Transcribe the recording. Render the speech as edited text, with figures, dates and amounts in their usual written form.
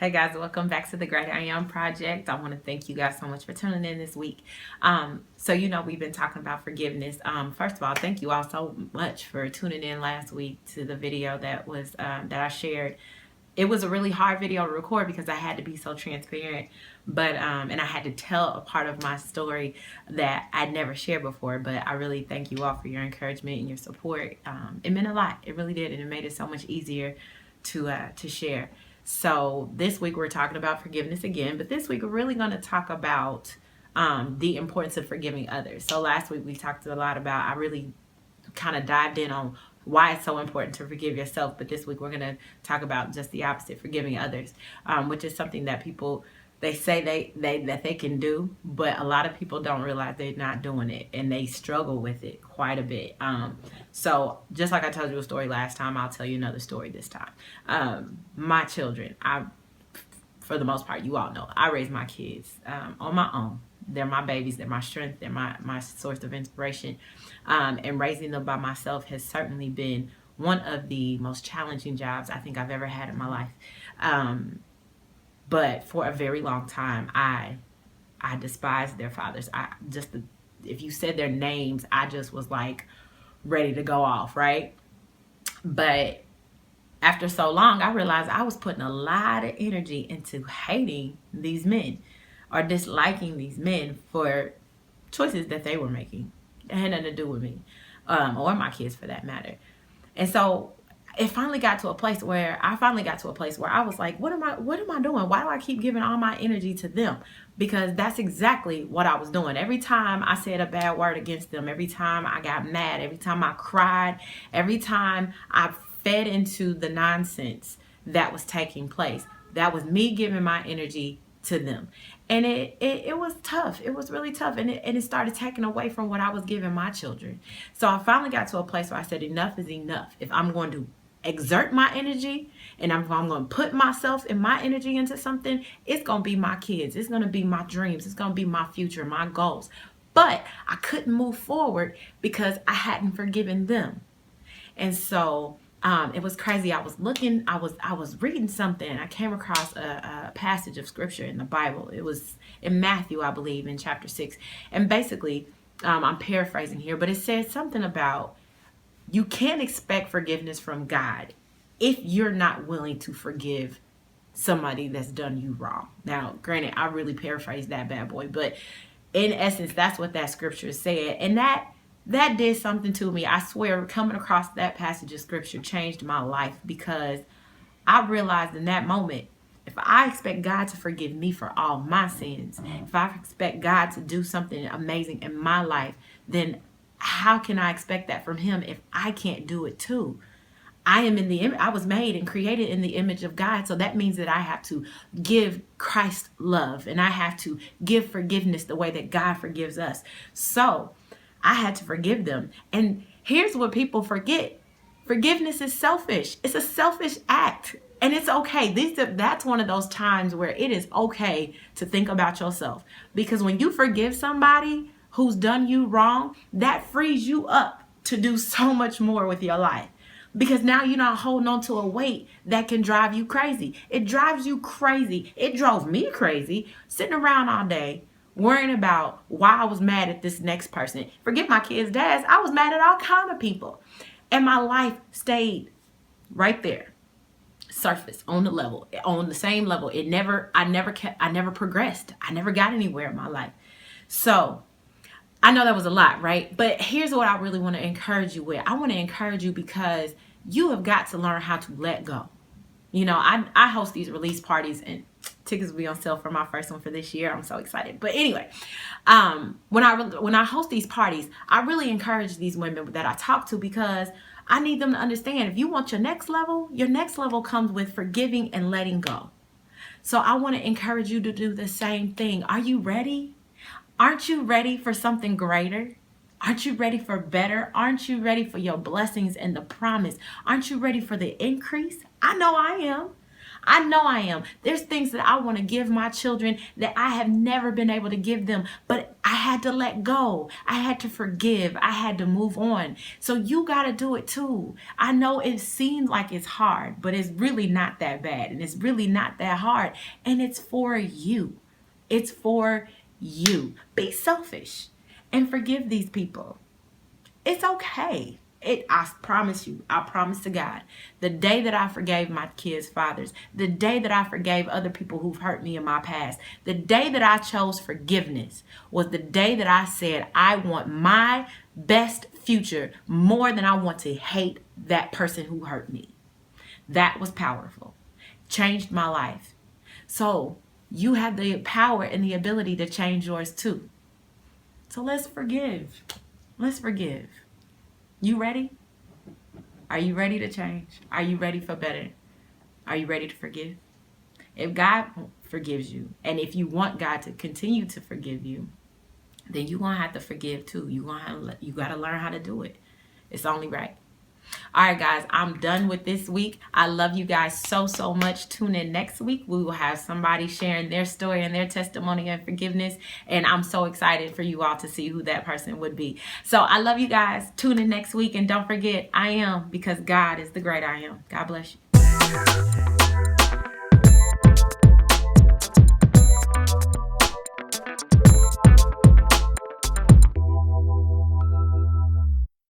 Hey guys, welcome back to the Greater I Am Project. I want to thank you guys so much for tuning in this week. We've been talking about forgiveness. First of all, thank you all so much for tuning in last week to the video that I shared. It was a really hard video to record because I had to be so transparent, and I had to tell a part of my story that I'd never shared before. But I really thank you all for your encouragement and your support. It meant a lot. It really did, and it made it so much easier to share. So this week we're talking about forgiveness again, but this week we're really going to talk about the importance of forgiving others. So last week we talked a lot about, I really kind of dived in on why it's so important to forgive yourself, but this week we're going to talk about just the opposite, forgiving others, which is something that people, they say that they can do, but a lot of people don't realize they're not doing it, and they struggle with it quite a bit. So just like I told you a story last time, I'll tell you another story this time. My children, for the most part, you all know, I raise my kids on my own. They're my babies. They're my strength. They're my source of inspiration. And raising them by myself has certainly been one of the most challenging jobs I think I've ever had in my life. But for a very long time, I despised their fathers. If you said their names, I just was like ready to go off, right? But after so long, I realized I was putting a lot of energy into hating these men or disliking these men for choices that they were making. It had nothing to do with me, or my kids for that matter. And so it finally got to a place where I was like, what am I doing? Why do I keep giving all my energy to them? Because that's exactly what I was doing. Every time I said a bad word against them, every time I got mad, every time I cried, every time I fed into the nonsense that was taking place, that was me giving my energy to them. And it was tough. It was really tough. And it started taking away from what I was giving my children. So I finally got to a place where I said, enough is enough. If I'm going to exert my energy and I'm going to put myself and my energy into something, it's going to be my kids. It's going to be my dreams. It's going to be my future, my goals. But I couldn't move forward because I hadn't forgiven them. And so it was crazy. I was reading something. I came across a passage of scripture in the Bible. It was in Matthew, I believe, in chapter 6. And basically, I'm paraphrasing here, but it said something about you can't expect forgiveness from God if you're not willing to forgive somebody that's done you wrong. Now, granted, I really paraphrased that bad boy, but in essence, that's what that scripture said. And that did something to me. I swear, coming across that passage of scripture changed my life, because I realized in that moment, if I expect God to forgive me for all my sins, if I expect God to do something amazing in my life, then how can I expect that from him if I can't do it too? I was made and created in the image of God. So that means that I have to give Christ love, and I have to give forgiveness the way that God forgives us. So I had to forgive them. And here's what people forget. Forgiveness is selfish. It's a selfish act. And it's okay. That's one of those times where it is okay to think about yourself. Because when you forgive somebody who's done you wrong, that frees you up to do so much more with your life. Because now you're not holding on to a weight that can drive you crazy. It drives you crazy. It drove me crazy sitting around all day worrying about why I was mad at this next person. Forget my kids' dads. I was mad at all kind of people. And my life stayed right there. Surface, on the same level. I never progressed. I never got anywhere in my life. So I know that was a lot, right? But here's what I really want to encourage you with. I want to encourage you because you have got to learn how to let go. You know, I host these release parties, and tickets will be on sale for my first one for this year. I'm so excited. But anyway, when I host these parties, I really encourage these women that I talk to, because I need them to understand, if you want your next level comes with forgiving and letting go. So I want to encourage you to do the same thing. Are you ready? Aren't you ready for something greater? Aren't you ready for better? Aren't you ready for your blessings and the promise? Aren't you ready for the increase? I know I am. I know I am. There's things that I want to give my children that I have never been able to give them, but I had to let go. I had to forgive. I had to move on. So you got to do it too. I know it seems like it's hard, but it's really not that bad. And it's really not that hard. And it's for you. It's for you. Be selfish and forgive these people. It's okay. I promise you, I promise to God, the day that I forgave my kids' fathers, the day that I forgave other people who've hurt me in my past, the day that I chose forgiveness was the day that I said, I want my best future more than I want to hate that person who hurt me. That was powerful. Changed my life. So you have the power and the ability to change yours too. So let's forgive. Let's forgive. You ready? Are you ready to change? Are you ready for better? Are you ready to forgive? If God forgives you, and if you want God to continue to forgive you, then you're going to have to forgive too. You got to learn how to do it. It's only right. All right, guys, I'm done with this week. I love you guys so much. Tune in next week. We will have somebody sharing their story and their testimony and forgiveness. And I'm so excited for you all to see who that person would be. So I love you guys. Tune in next week. And don't forget, I am because God is the great I am. God bless you.